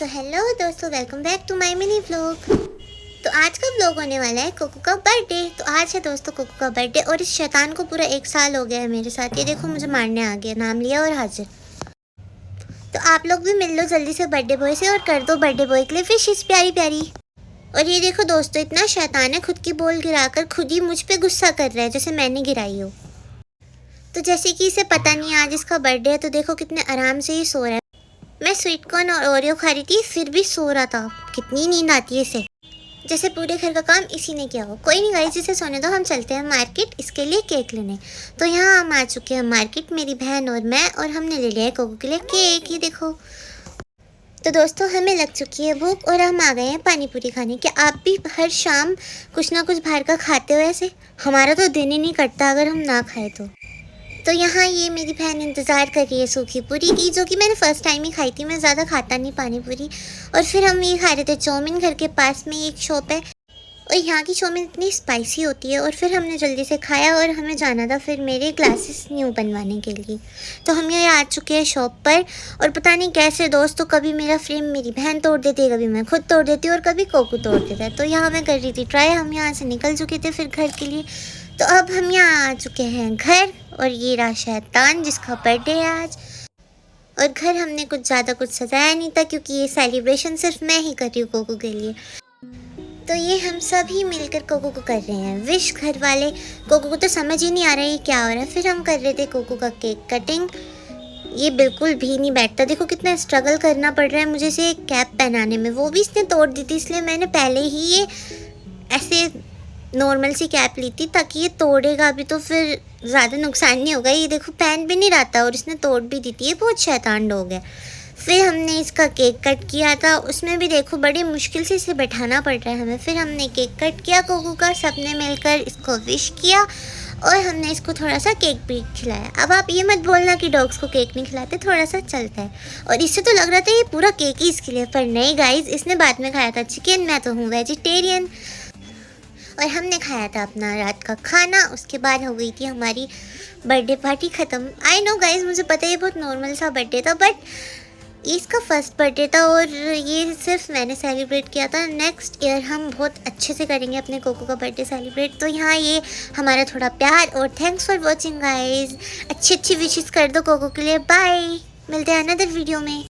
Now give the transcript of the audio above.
सो hello दोस्तों, welcome back to my mini vlog. तो आज का व्लॉग होने वाला है कोको का बर्थडे। तो आज है दोस्तों कोको का बर्थडे और इस शैतान को पूरा 1 साल हो गया है मेरे साथ। ये देखो मुझे मारने आ गया, नाम लिया और हाजिर। तो आप लोग भी मिल लो जल्दी से बर्थडे बॉय से और कर दो बर्थडे बॉय के लिए विशेष प्यारी प्यारी। और ये देखो दोस्तों, इतना शैतान है, खुद की बॉल गिराकर खुद ही मुझ पे गुस्सा कर रहा है जैसे मैंने गिराई हो। तो जैसे कि इसे पता नहीं है आज इसका बर्थडे है, तो देखो कितने आराम से ही सो रहा है। मैं स्वीट कॉर्न और ओरियो खा रही थी, फिर भी सो रहा था। कितनी नींद आती है इसे, जैसे पूरे घर का काम इसी ने किया हो। कोई नहीं गाइस, इसे सोने दो, हम चलते हैं मार्केट इसके लिए केक लेने। तो यहाँ हम आ चुके हैं मार्केट, मेरी बहन और मैं, और हमने ले लिया है कोको के लिए केक। ये देखो। तो दोस्तों हमें लग चुकी है भूख और हम आ गए हैं पानी पूरी खाने। क्या आप भी हर शाम कुछ ना कुछ बाहर का खाते हो ऐसे? हमारा तो दिन ही नहीं कटता अगर हम ना खाए तो यहाँ ये मेरी बहन इंतज़ार कर रही है सूखी पूरी की, जो कि मैंने फ़र्स्ट टाइम ही खाई थी। मैं ज़्यादा खाता नहीं पानी पूरी। और फिर हम ये खा रहे थे चाउमीन। घर के पास में एक शॉप है और यहाँ की चाउमीन इतनी स्पाइसी होती है। और फिर हमने जल्दी से खाया और हमें जाना था फिर मेरे ग्लासेस न्यू बनवाने के लिए। तो हम ये आ चुके हैं शॉप पर। और पता नहीं कैसे दोस्तों, कभी मेरा फ्रेम मेरी बहन तोड़ देती है, कभी मैं खुद तोड़ देती हूँ और कभी कोको तोड़ देता है। तो यहाँ मैं कर रही थी ट्राई। हम यहाँ से निकल चुके थे फिर घर के लिए। तो अब हम यहाँ आ चुके हैं घर। और ये रहा शैतान जिसका बर्थडे है आज। और घर हमने कुछ ज़्यादा कुछ सजाया नहीं था, क्योंकि ये सेलिब्रेशन सिर्फ मैं ही कर रही हूँ कोको के लिए। तो ये हम सभी मिलकर कोको को कर रहे हैं विश। घर वाले कोको को तो समझ ही नहीं आ रहा है ये क्या हो रहा है। फिर हम कर रहे थे कोको का केक कटिंग। ये बिल्कुल भी नहीं बैठता, देखो कितना स्ट्रगल करना पड़ रहा है मुझे इसे एक कैप पहनाने में। वो भी इसने तोड़ दी थी, इसलिए मैंने पहले ही ये ऐसे नॉर्मल सी कैप ली थी, ताकि ये तोड़ेगा भी तो फिर ज़्यादा नुकसान नहीं होगा। ये देखो पहन भी नहीं रहा था और इसने तोड़ भी दी थी। ये बहुत शैतान हो गया। फिर हमने इसका केक कट किया था, उसमें भी देखो बड़ी मुश्किल से इसे बैठाना पड़ रहा है हमें। फिर हमने केक कट किया कोको का, सबने मिलकर इसको विश किया और हमने इसको थोड़ा सा केक भी खिलाया। अब आप ये मत बोलना कि डॉग्स को केक नहीं खिलाते, थोड़ा सा चलता है। और इससे तो लग रहा था ये पूरा केक ही इसके लिए, पर नहीं गाइज, इसने बाद में खाया था चिकन। मैं तो हूँ वेजिटेरियन। और हमने खाया था अपना रात का खाना। उसके बाद हो गई थी हमारी बर्थडे पार्टी ख़त्म। आई नो गाइज, मुझे पता है ये बहुत नॉर्मल सा बर्थडे था, बट इसका फर्स्ट बर्थडे था और ये सिर्फ मैंने सेलिब्रेट किया था। नेक्स्ट ईयर हम बहुत अच्छे से करेंगे अपने कोको का बर्थडे सेलिब्रेट। तो यहाँ ये हमारा थोड़ा प्यार और थैंक्स फॉर वॉचिंग गाइज। अच्छी अच्छी विशेस कर दो कोको के लिए। बाय, मिलते हैं अनदर वीडियो में।